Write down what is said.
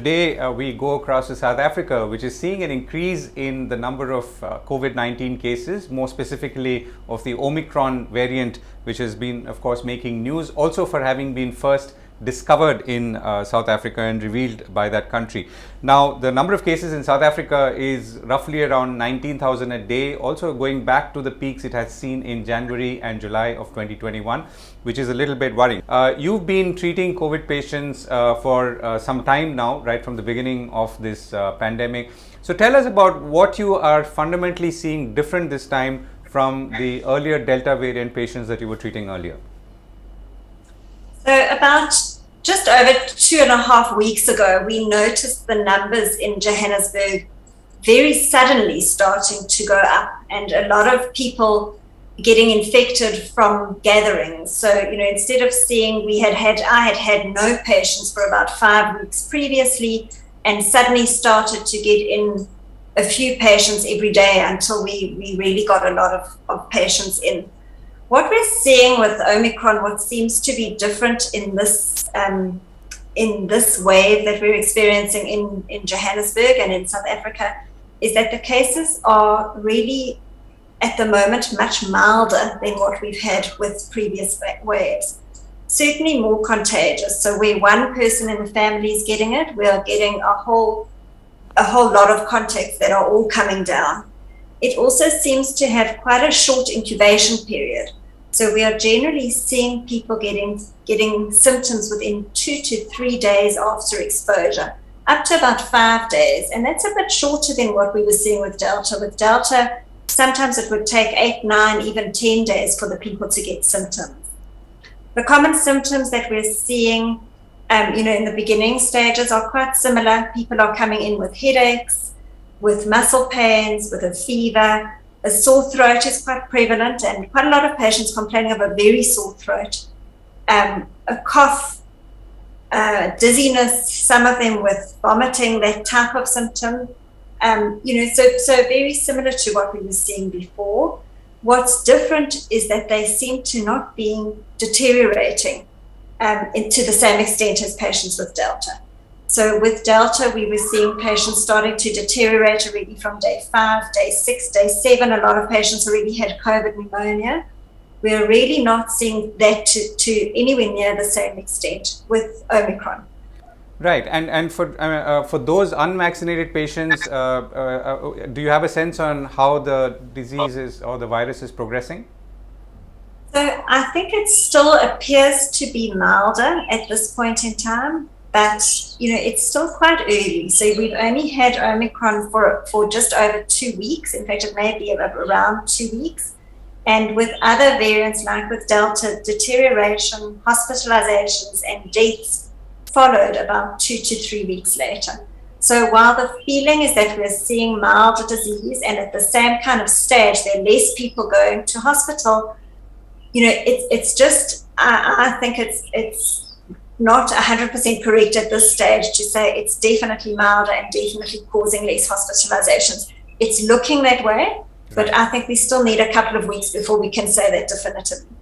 today we go across to South Africa, which is seeing an increase in the number of COVID-19 cases, more specifically of the Omicron variant, which has been, of course, making news also for having been first discovered in South Africa and revealed by that country. Now, the number of cases in South Africa is roughly around 19,000 a day, also going back to the peaks it has seen in January and July of 2021, which is a little bit worrying. You've been treating COVID patients for some time now, right from the beginning of this pandemic. So tell us about what you are fundamentally seeing different this time from the earlier Delta variant patients that you were treating earlier. So about just over 2.5 weeks ago, we noticed the numbers in Johannesburg very suddenly starting to go up, and a lot of people getting infected from gatherings. So, instead of seeing, I had had no patients for about 5 weeks previously, and suddenly started to get in a few patients every day until we really got a lot of patients in. What we're seeing with Omicron, what seems to be different in this wave that we're experiencing in Johannesburg and in South Africa, is that the cases are really, at the moment, much milder than what we've had with previous waves. Certainly more contagious. So where one person in the family is getting it, we are getting a whole lot of contacts that are all coming down. It also seems to have quite a short incubation period. So we are generally seeing people getting symptoms within 2 to 3 days after exposure, up to about 5 days. And that's a bit shorter than what we were seeing with Delta. With Delta, sometimes it would take 8, 9, even 10 days for the people to get symptoms. The common symptoms that we're seeing, in the beginning stages are quite similar. People are coming in with headaches, with muscle pains, with a fever. A sore throat is quite prevalent, and quite a lot of patients complaining of a very sore throat. A cough, dizziness, some of them with vomiting, that type of symptom. So very similar to what we were seeing before. What's different is that they seem to not be deteriorating to the same extent as patients with Delta. So with Delta, we were seeing patients starting to deteriorate already from day 5, day 6, day 7. A lot of patients already had COVID pneumonia. We're really not seeing that to anywhere near the same extent with Omicron. Right, and for those unvaccinated patients, do you have a sense on how the disease is or the virus is progressing? So I think it still appears to be milder at this point in time, but it's still quite early. So we've only had Omicron for just over 2 weeks. In fact, it may be around 2 weeks. And with other variants like with Delta, deterioration, hospitalizations, and deaths followed about 2 to 3 weeks later. So while the feeling is that we're seeing milder disease, and at the same kind of stage, there are less people going to hospital, it's just, I think it's not 100% correct at this stage to say it's definitely milder and definitely causing less hospitalizations. It's looking that way, but I think we still need a couple of weeks before we can say that definitively.